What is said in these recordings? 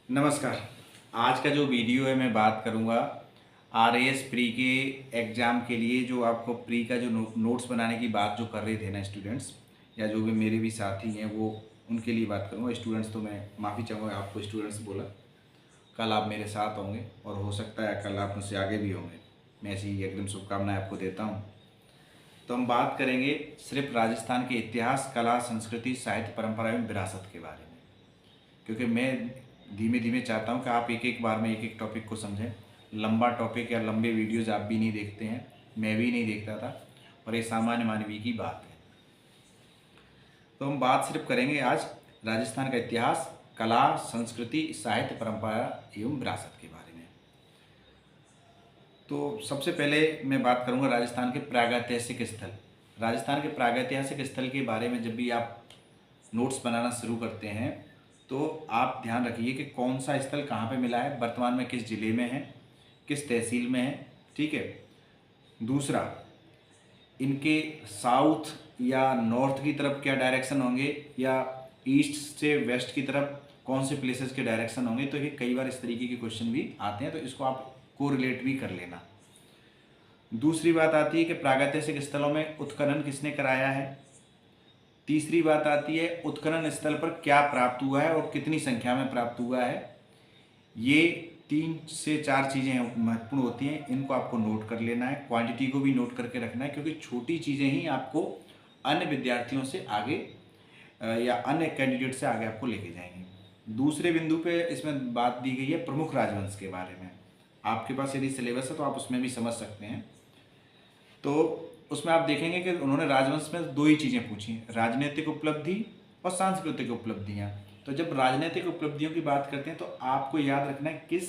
नमस्कार। आज का जो वीडियो है मैं बात करूंगा आरएएस प्री के एग्ज़ाम के लिए जो आपको प्री का जो नोट्स बनाने की बात जो कर रहे थे ना स्टूडेंट्स या जो भी मेरे भी साथी हैं वो उनके लिए बात करूंगा। स्टूडेंट्स तो मैं माफ़ी चाहूँगा, आपको स्टूडेंट्स बोला। कल आप मेरे साथ होंगे और हो सकता है कल आप मुझसे आगे भी होंगे। मैं ऐसी एकदम शुभकामनाएं आपको देता हूँ। तो हम बात करेंगे सिर्फ राजस्थान के इतिहास, कला, संस्कृति, साहित्य, परंपरा एवं विरासत के बारे में, क्योंकि मैं धीमे धीमे चाहता हूँ कि आप एक एक बार में एक एक टॉपिक को समझें। लंबा टॉपिक या लंबे वीडियोज़ आप भी नहीं देखते हैं, मैं भी नहीं देखता था, और ये सामान्य मानवीय की बात है। तो हम बात सिर्फ करेंगे आज राजस्थान का इतिहास, कला, संस्कृति, साहित्य, परंपरा एवं विरासत के बारे में। तो सबसे पहले मैं बात करूंगा राजस्थान के प्रागैतिहासिक स्थल। राजस्थान के प्रागैतिहासिक स्थल के बारे में जब भी आप नोट्स बनाना शुरू करते हैं तो आप ध्यान रखिए कि कौन सा स्थल कहाँ पे मिला है, वर्तमान में किस जिले में है, किस तहसील में है। ठीक है। दूसरा, इनके साउथ या नॉर्थ की तरफ क्या डायरेक्शन होंगे या ईस्ट से वेस्ट की तरफ कौन से प्लेसेस के डायरेक्शन होंगे। तो ये कई बार इस तरीके के क्वेश्चन भी आते हैं, तो इसको आप कोरिलेट भी कर लेना। दूसरी बात आती है कि प्रागैतिहासिक स्थलों में उत्खनन किसने कराया है। तीसरी बात आती है उत्खनन स्थल पर क्या प्राप्त हुआ है और कितनी संख्या में प्राप्त हुआ है। ये 3 से 4 चीज़ें महत्वपूर्ण होती हैं, इनको आपको नोट कर लेना है। क्वांटिटी को भी नोट करके रखना है, क्योंकि छोटी चीज़ें ही आपको अन्य विद्यार्थियों से आगे या अन्य कैंडिडेट से आगे आपको लेके जाएंगे। दूसरे बिंदु पे इसमें बात दी गई है प्रमुख राजवंश के बारे में। आपके पास यदि सिलेबस है तो आप उसमें भी समझ सकते हैं। तो उसमें आप देखेंगे कि उन्होंने राजवंश में 2 ही चीज़ें पूछी, राजनीतिक उपलब्धि और सांस्कृतिक उपलब्धियाँ। तो जब राजनीतिक उपलब्धियों की बात करते हैं तो आपको याद रखना है किस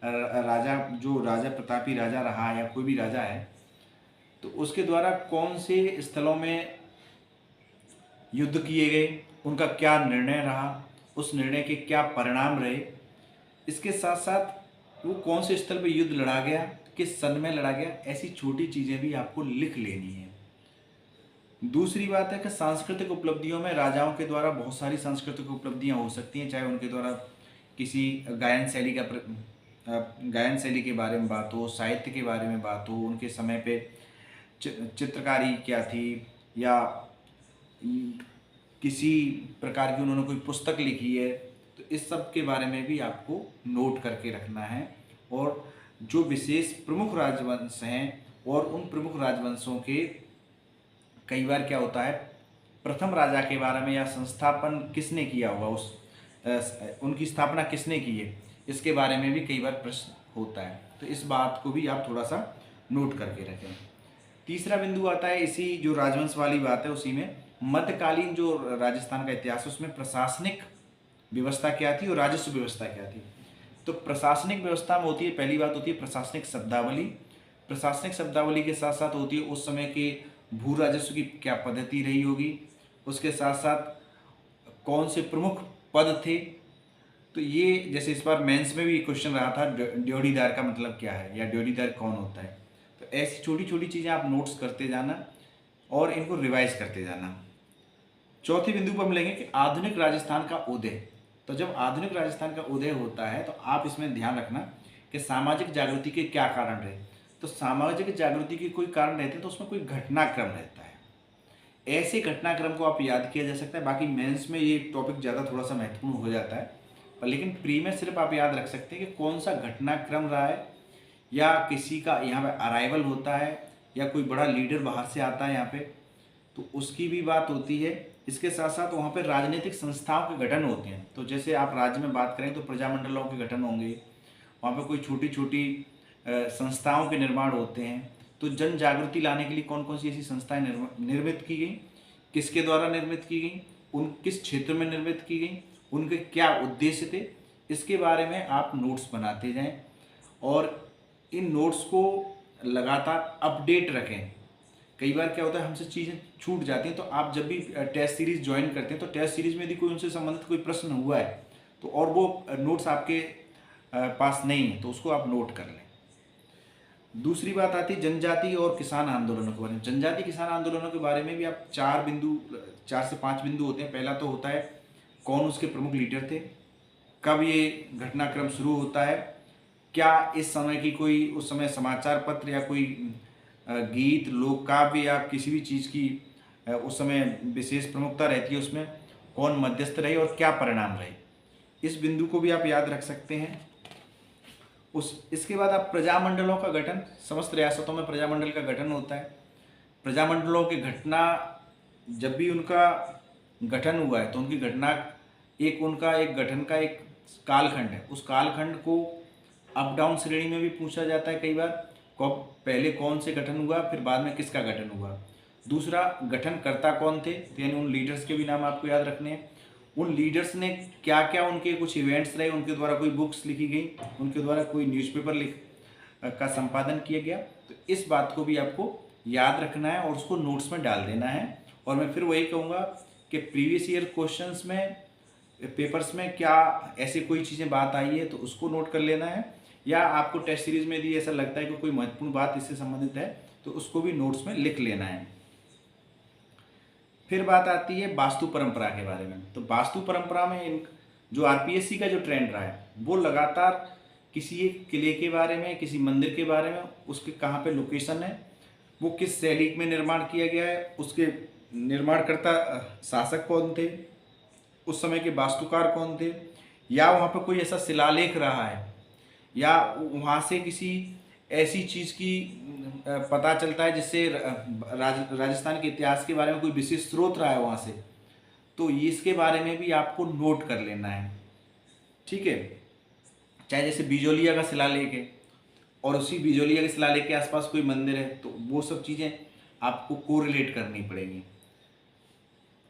राजा, जो राजा प्रतापी राजा रहा या कोई भी राजा है, तो उसके द्वारा कौन से स्थलों में युद्ध किए गए, उनका क्या निर्णय रहा, उस निर्णय के क्या परिणाम रहे। इसके साथ साथ वो कौन से स्थल पर युद्ध लड़ा गया, किस सन में लड़ा गया, ऐसी छोटी चीज़ें भी आपको लिख लेनी है। दूसरी बात है कि सांस्कृतिक उपलब्धियों में राजाओं के द्वारा बहुत सारी सांस्कृतिक उपलब्धियां हो सकती हैं, चाहे उनके द्वारा किसी गायन शैली के बारे में बात हो, साहित्य के बारे में बात हो, उनके समय पे चित्रकारी क्या थी, या किसी प्रकार की उन्होंने कोई पुस्तक लिखी है, तो इस सब के बारे में भी आपको नोट करके रखना है। और जो विशेष प्रमुख राजवंश हैं और उन प्रमुख राजवंशों के कई बार क्या होता है, प्रथम राजा के बारे में या संस्थापन किसने किया होगा, उनकी स्थापना किसने की है, इसके बारे में भी कई बार प्रश्न होता है। तो इस बात को भी आप थोड़ा सा नोट करके रखें। तीसरा बिंदु आता है इसी जो राजवंश वाली बात है उसी में, मध्यकालीन जो राजस्थान का इतिहास है उसमें प्रशासनिक व्यवस्था क्या थी और राजस्व व्यवस्था क्या थी। तो प्रशासनिक व्यवस्था में होती है, पहली बात होती है प्रशासनिक शब्दावली। प्रशासनिक शब्दावली के साथ साथ होती है उस समय के भू राजस्व की क्या पद्धति रही होगी, उसके साथ साथ कौन से प्रमुख पद थे। तो ये जैसे इस बार मेंस में भी क्वेश्चन रहा था, ड्योढ़ीदार का मतलब क्या है या ड्योढ़ीदार कौन होता है। तो ऐसी छोटी छोटी चीज़ें आप नोट्स करते जाना और इनको रिवाइज करते जाना। चौथे बिंदु पर हम लेंगे कि आधुनिक राजस्थान का उदय। तो जब आधुनिक राजस्थान का उदय होता है तो आप इसमें ध्यान रखना कि सामाजिक जागृति के क्या कारण रहे। तो सामाजिक जागृति के कोई कारण रहते हैं तो उसमें कोई घटनाक्रम रहता है, ऐसे घटनाक्रम को आप याद किया जा सकता है। बाकी मेंस में ये टॉपिक ज़्यादा थोड़ा सा महत्वपूर्ण हो जाता है, पर लेकिन प्री में सिर्फ आप याद रख सकते हैं कि कौन सा घटनाक्रम रहा है, या किसी का यहाँ पे अराइवल होता है या कोई बड़ा लीडर बाहर से आता है यहाँ पे, तो उसकी भी बात होती है। इसके साथ साथ वहाँ पे राजनीतिक संस्थाओं के गठन होते हैं। तो जैसे आप राज्य में बात करें तो प्रजामंडलों के गठन होंगे, वहाँ पे कोई छोटी छोटी संस्थाओं के निर्माण होते हैं। तो जन जागृति लाने के लिए कौन कौन सी ऐसी संस्थाएं निर्मित की गई, किसके द्वारा निर्मित की गई, उन किस क्षेत्र में निर्मित की गई, उनके क्या उद्देश्य थे, इसके बारे में आप नोट्स बनाते जाएं और इन नोट्स को लगातार अपडेट रखें। कई बार क्या होता है हमसे चीज़ें छूट जाती हैं, तो आप जब भी टेस्ट सीरीज ज्वाइन करते हैं तो टेस्ट सीरीज में यदि कोई उनसे संबंधित कोई प्रश्न हुआ है तो और वो नोट्स आपके पास नहीं है तो उसको आप नोट कर लें। दूसरी बात आती है जनजाति और किसान आंदोलनों के बारे में। जनजाति किसान आंदोलनों के बारे में भी आप 4 से 5 बिंदु होते हैं। पहला तो होता है कौन उसके प्रमुख लीडर थे, कब ये घटनाक्रम शुरू होता है, क्या इस समय की कोई उस समय समाचार पत्र या कोई गीत, लोक काव्य या किसी भी चीज़ की उस समय विशेष प्रमुखता रहती है, उसमें कौन मध्यस्थ रहे और क्या परिणाम रहे, इस बिंदु को भी आप याद रख सकते हैं। इसके बाद आप प्रजामंडलों का गठन, समस्त रियासतों में प्रजामंडल का गठन होता है। प्रजामंडलों की घटना, जब भी उनका गठन हुआ है तो उनकी घटना उनका एक गठन का एक कालखंड है। उस कालखंड को अप डाउन श्रेणी में भी पूछा जाता है कई बार, कब पहले कौन से गठन हुआ, फिर बाद में किसका गठन हुआ। दूसरा, गठनकर्ता कौन थे, यानी उन लीडर्स के भी नाम आपको याद रखने हैं। उन लीडर्स ने क्या क्या, उनके कुछ इवेंट्स रहे, उनके द्वारा कोई बुक्स लिखी गई, उनके द्वारा कोई न्यूज़पेपर का संपादन किया गया, तो इस बात को भी आपको याद रखना है और उसको नोट्स में डाल देना है। और मैं फिर वही कहूँगा कि प्रीवियस ईयर क्वेश्चंस में, पेपर्स में क्या ऐसे कोई चीज़ें बात आई है तो उसको नोट कर लेना है, या आपको टेस्ट सीरीज में यदि ऐसा लगता है कि कोई महत्वपूर्ण बात इससे संबंधित है तो उसको भी नोट्स में लिख लेना है। फिर बात आती है वास्तु परंपरा के बारे में। तो वास्तु परंपरा में जो आरपीएससी का जो ट्रेंड रहा है वो लगातार किसी एक किले के बारे में, किसी मंदिर के बारे में, उसके कहाँ पे लोकेशन है, वो किस शैली में निर्माण किया गया है, उसके निर्माणकर्ता शासक कौन थे, उस समय के वास्तुकार कौन थे, या वहाँ पर कोई ऐसा शिलालेख रहा है, या वहाँ से किसी ऐसी चीज़ की पता चलता है जिससे राजस्थान के इतिहास के बारे में कोई विशेष स्रोत रहा है वहाँ से, तो ये इसके बारे में भी आपको नोट कर लेना है। ठीक है, चाहे जैसे बिजोलिया का शिलालेख है और उसी बिजोलिया के शिलालेख के आसपास कोई मंदिर है, तो वो सब चीज़ें आपको कोरिलेट करनी पड़ेंगी।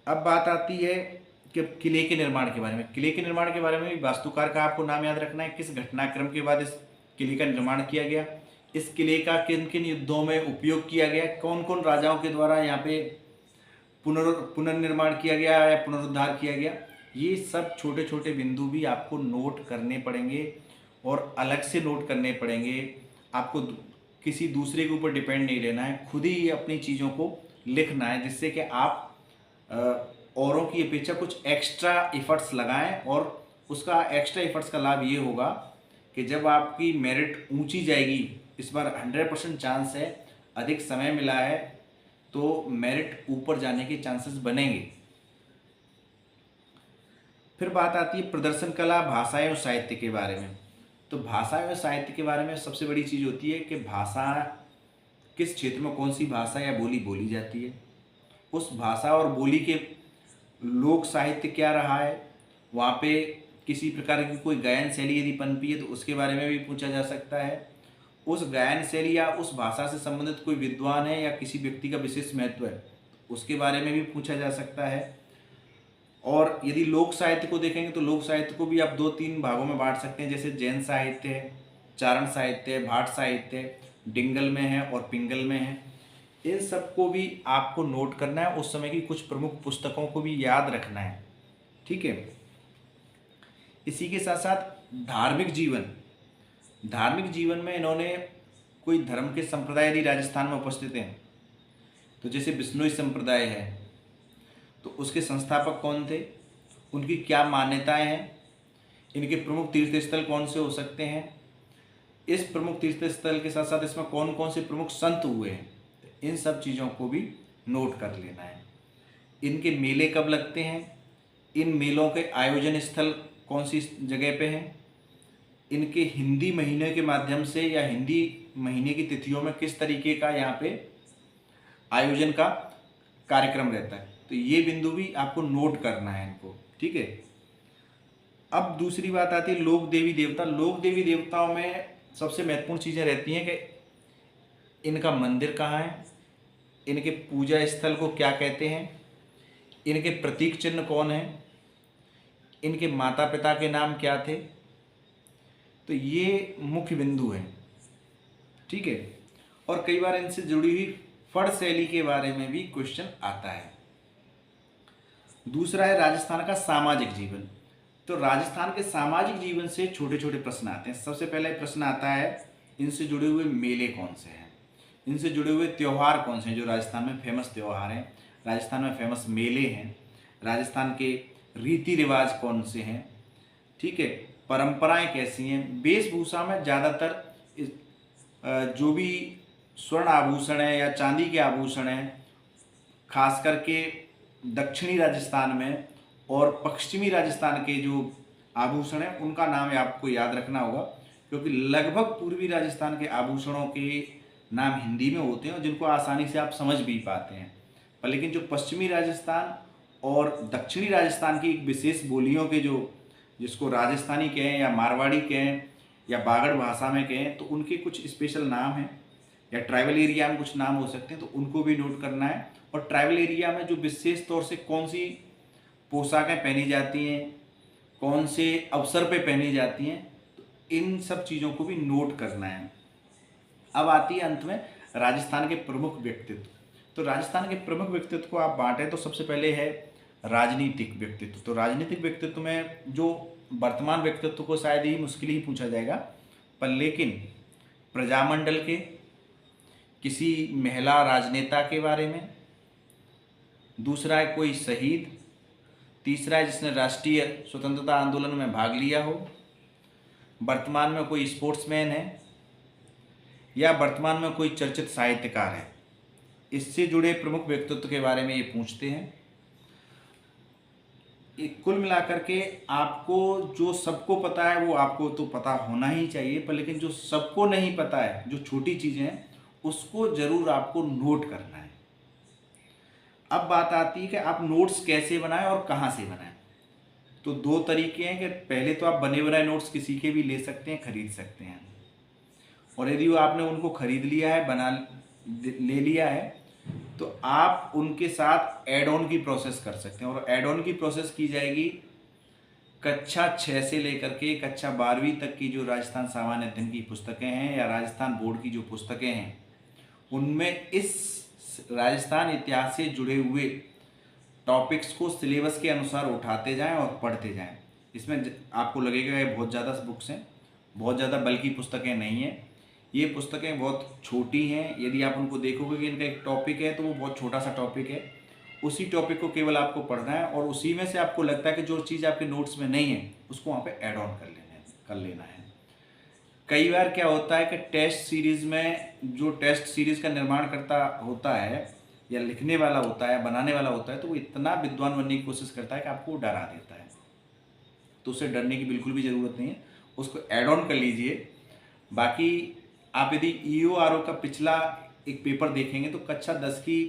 अब बात आती है कि किले के निर्माण के बारे में। किले के निर्माण के बारे में भी वास्तुकार का आपको नाम याद रखना है, किस घटनाक्रम के बाद इस किले का निर्माण किया गया, इस किले का किन किन युद्धों में उपयोग किया गया, कौन कौन राजाओं के द्वारा यहाँ पे पुनर्निर्माण किया गया या पुनरुद्धार किया गया। ये सब छोटे छोटे बिंदु भी आपको नोट करने पड़ेंगे और अलग से नोट करने पड़ेंगे। आपको किसी दूसरे के ऊपर डिपेंड नहीं रहना है, खुद ही अपनी चीज़ों को लिखना है, जिससे कि आप औरों की अपेक्षा कुछ एक्स्ट्रा एफर्ट्स लगाएं, और उसका एक्स्ट्रा एफर्ट्स का लाभ ये होगा कि जब आपकी मेरिट ऊंची जाएगी, इस बार 100% चांस है, अधिक समय मिला है तो मेरिट ऊपर जाने के चांसेस बनेंगे। फिर बात आती है प्रदर्शन कला, भाषा एवं साहित्य के बारे में। तो भाषा एवं साहित्य के बारे में सबसे बड़ी चीज़ होती है कि भाषा, किस क्षेत्र में कौन सी भाषा या बोली बोली जाती है, उस भाषा और बोली के लोक साहित्य क्या रहा है, वहाँ पे किसी प्रकार की कोई गायन शैली यदि पनपी है तो उसके बारे में भी पूछा जा सकता है। उस गायन शैली या उस भाषा से संबंधित कोई विद्वान है या किसी व्यक्ति का विशेष महत्व है, उसके बारे में भी पूछा जा सकता है। और यदि लोक साहित्य को देखेंगे तो लोक साहित्य को भी आप 2-3 भागों में बांट सकते हैं, जैसे जैन साहित्य है, चारण साहित्य है, भाट साहित्य है, डिंगल में है और पिंगल में है। इन सबको भी आपको नोट करना है, उस समय की कुछ प्रमुख पुस्तकों को भी याद रखना है। ठीक है, इसी के साथ साथ धार्मिक जीवन में इन्होंने कोई धर्म के संप्रदाय यदि राजस्थान में उपस्थित हैं, तो जैसे बिश्नोई संप्रदाय है तो उसके संस्थापक कौन थे, उनकी क्या मान्यताएं हैं, इनके प्रमुख तीर्थ स्थल कौन से हो सकते हैं, इस प्रमुख तीर्थ स्थल के साथ साथ इसमें कौन कौन से प्रमुख संत हुए हैं, इन सब चीज़ों को भी नोट कर लेना है। इनके मेले कब लगते हैं, इन मेलों के आयोजन स्थल कौन सी जगह पे हैं, इनके हिंदी महीने के माध्यम से या हिंदी महीने की तिथियों में किस तरीके का यहाँ पे आयोजन का कार्यक्रम रहता है, तो ये बिंदु भी आपको नोट करना है इनको। ठीक है, अब दूसरी बात आती है लोक देवी देवता। लोक देवी देवताओं में सबसे महत्वपूर्ण चीज़ें रहती हैं कि इनका मंदिर कहाँ है, इनके पूजा स्थल को क्या कहते हैं, इनके प्रतीक चिन्ह कौन है, इनके माता पिता के नाम क्या थे, तो ये मुख्य बिंदु हैं। ठीक है, और कई बार इनसे जुड़ी हुई फड़ शैली के बारे में भी क्वेश्चन आता है। दूसरा है राजस्थान का सामाजिक जीवन। तो राजस्थान के सामाजिक जीवन से छोटे छोटे प्रश्न आते हैं। सबसे पहले प्रश्न आता है इनसे जुड़े हुए मेले कौन से हैं, इनसे जुड़े हुए त्यौहार कौन से हैं जो राजस्थान में फेमस त्यौहार हैं, राजस्थान में फेमस मेले हैं, राजस्थान के रीति रिवाज कौन से हैं, ठीक है, परंपराएं कैसी हैं। वेशभूषा में ज़्यादातर जो भी स्वर्ण आभूषण है या चांदी के आभूषण हैं, खास करके दक्षिणी राजस्थान में और पश्चिमी राजस्थान के जो आभूषण हैं उनका नाम आपको याद रखना होगा, क्योंकि लगभग पूर्वी राजस्थान के आभूषणों के नाम हिंदी में होते हैं और जिनको आसानी से आप समझ भी पाते हैं। पर लेकिन जो पश्चिमी राजस्थान और दक्षिणी राजस्थान की एक विशेष बोलियों के जो, जिसको राजस्थानी कहें या मारवाड़ी कहें या बागड़ भाषा में कहें, तो उनके कुछ स्पेशल नाम हैं, या ट्राइबल एरिया में कुछ नाम हो सकते हैं, तो उनको भी नोट करना है। और ट्राइबल एरिया में जो विशेष तौर से कौन सी पोशाकें पहनी जाती हैं, कौन से अवसर पे पहनी जाती हैं, तो इन सब चीज़ों को भी नोट करना है। अब आती है अंत में राजस्थान के प्रमुख व्यक्तित्व। तो राजस्थान के प्रमुख व्यक्तित्व को आप बांटें तो सबसे पहले है राजनीतिक व्यक्तित्व। तो राजनीतिक व्यक्तित्व में जो वर्तमान व्यक्तित्व को शायद ही मुश्किल ही पूछा जाएगा, पर लेकिन प्रजामंडल के किसी महिला राजनेता के बारे में, दूसरा है कोई शहीद, तीसरा है जिसने राष्ट्रीय स्वतंत्रता आंदोलन में भाग लिया हो, वर्तमान में कोई स्पोर्ट्समैन है, या वर्तमान में कोई चर्चित साहित्यकार है। इससे जुड़े प्रमुख व्यक्तित्व के बारे में ये पूछते हैं। कुल मिलाकर के आपको जो सबको पता है वो आपको तो पता होना ही चाहिए, पर लेकिन जो सबको नहीं पता है, जो छोटी चीज़ें हैं, उसको ज़रूर आपको नोट करना है। अब बात आती है कि आप नोट्स कैसे बनाएं और कहाँ से बनाएं। तो दो तरीके हैं कि पहले तो आप बने बनाए नोट्स किसी के भी ले सकते हैं, खरीद सकते हैं, और यदि वो आपने उनको खरीद लिया है, बना ले लिया है, तो आप उनके साथ ऐड ऑन की प्रोसेस कर सकते हैं। और ऐड ऑन की प्रोसेस की जाएगी कक्षा 6 से लेकर के कक्षा 12वीं तक की जो राजस्थान सामान्य अध्ययन की पुस्तकें हैं या राजस्थान बोर्ड की जो पुस्तकें हैं, उनमें इस राजस्थान इतिहास से जुड़े हुए टॉपिक्स को सिलेबस के अनुसार उठाते जाएं और पढ़ते जाएं। इसमें आपको लगेगा कि बहुत ज़्यादा बुक्स हैं, बहुत ज़्यादा बल्कि पुस्तकें नहीं हैं। ये पुस्तकें बहुत छोटी हैं। यदि आप उनको देखोगे कि इनका एक टॉपिक है तो वो बहुत छोटा सा टॉपिक है, उसी टॉपिक को केवल आपको पढ़ना है, और उसी में से आपको लगता है कि जो चीज़ आपके नोट्स में नहीं है उसको वहाँ पे ऐड ऑन कर लेना है। कई बार क्या होता है कि टेस्ट सीरीज़ में जो टेस्ट सीरीज़ का निर्माण करता होता है या लिखने वाला होता है, बनाने वाला होता है, तो वो इतना विद्वान बनने की कोशिश करता है कि आपको डरा देता है। तो उससे डरने की बिल्कुल भी ज़रूरत नहीं है, उसको ऐड ऑन कर लीजिए। बाकी आप यदि EORO का पिछला एक पेपर देखेंगे तो कक्षा 10 की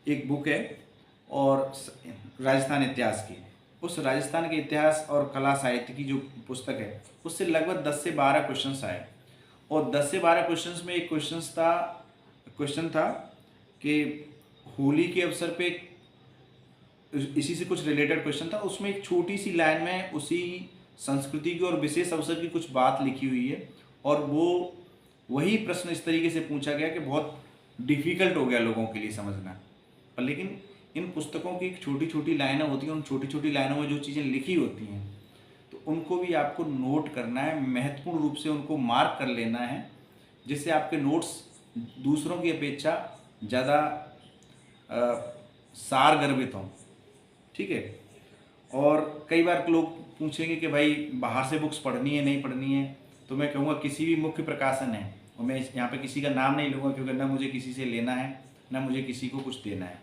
एक बुक है और राजस्थान इतिहास की, उस राजस्थान के इतिहास और कला साहित्य की जो पुस्तक है उससे लगभग 10 से 12 क्वेश्चंस आए, और 10 से 12 क्वेश्चंस में एक क्वेश्चन था कि होली के अवसर पे, इसी से कुछ रिलेटेड क्वेश्चन था। उसमें एक छोटी सी लाइन में उसी संस्कृति की और विशेष अवसर की कुछ बात लिखी हुई है, और वो वही प्रश्न इस तरीके से पूछा गया कि बहुत डिफ़िकल्ट हो गया लोगों के लिए समझना। पर लेकिन इन पुस्तकों की एक छोटी छोटी लाइनें होती हैं, उन छोटी छोटी लाइनों में जो चीज़ें लिखी होती हैं तो उनको भी आपको नोट करना है, महत्वपूर्ण रूप से उनको मार्क कर लेना है, जिससे आपके नोट्स दूसरों की अपेक्षा ज़्यादा सार गर्भित हों। ठीक है। और कई बार लोग पूछेंगे कि भाई बाहर से बुक्स पढ़नी है नहीं पढ़नी है, तो मैं कहूँगा किसी भी मुख्य प्रकाशन है, और मैं यहाँ पे किसी का नाम नहीं लूँगा क्योंकि ना मुझे किसी से लेना है ना मुझे किसी को कुछ देना है,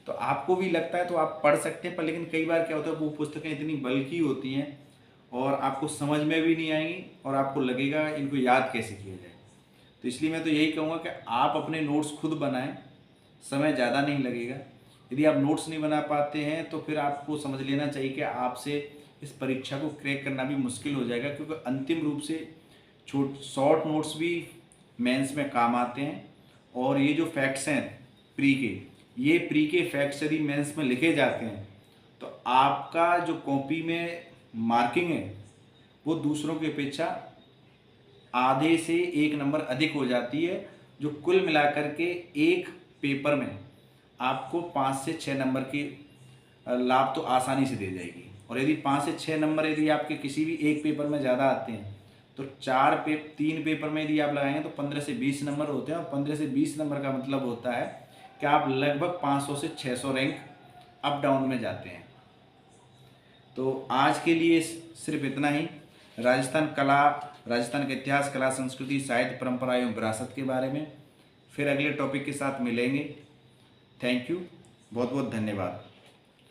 तो आपको भी लगता है तो आप पढ़ सकते हैं। पर लेकिन कई बार क्या होता है, वो पुस्तकें इतनी बल्कि होती हैं और आपको समझ में भी नहीं आएंगी और आपको लगेगा इनको याद कैसे किया जाए। तो इसलिए मैं तो यही कहूँगा कि आप अपने नोट्स खुद बनाएं, समय ज़्यादा नहीं लगेगा। यदि आप नोट्स नहीं बना पाते हैं तो फिर आपको समझ लेना चाहिए कि आपसे इस परीक्षा को क्रैक करना भी मुश्किल हो जाएगा, क्योंकि अंतिम रूप से शॉर्ट नोट्स भी मेंस में काम आते हैं, और ये जो फैक्ट्स हैं प्री के फैक्ट्स यदि मेंस में लिखे जाते हैं तो आपका जो कॉपी में मार्किंग है वो दूसरों की अपेक्षा आधे से 1 नंबर अधिक हो जाती है, जो कुल मिलाकर के एक पेपर में आपको 5 से 6 नंबर की लाभ तो आसानी से दे जाएगी। और यदि 5 से 6 नंबर यदि आपके किसी भी एक पेपर में ज़्यादा आते हैं तो 3 पेपर में यदि आप लगाएंगे तो 15 से 20 नंबर होते हैं, और 15 से 20 नंबर का मतलब होता है कि आप लगभग 500 से 600 रैंक अप डाउन में जाते हैं। तो आज के लिए सिर्फ इतना ही। राजस्थान कला, राजस्थान के इतिहास, कला, संस्कृति, साहित्य, परंपरा एवं विरासत के बारे में फिर अगले टॉपिक के साथ मिलेंगे। थैंक यू, बहुत बहुत धन्यवाद।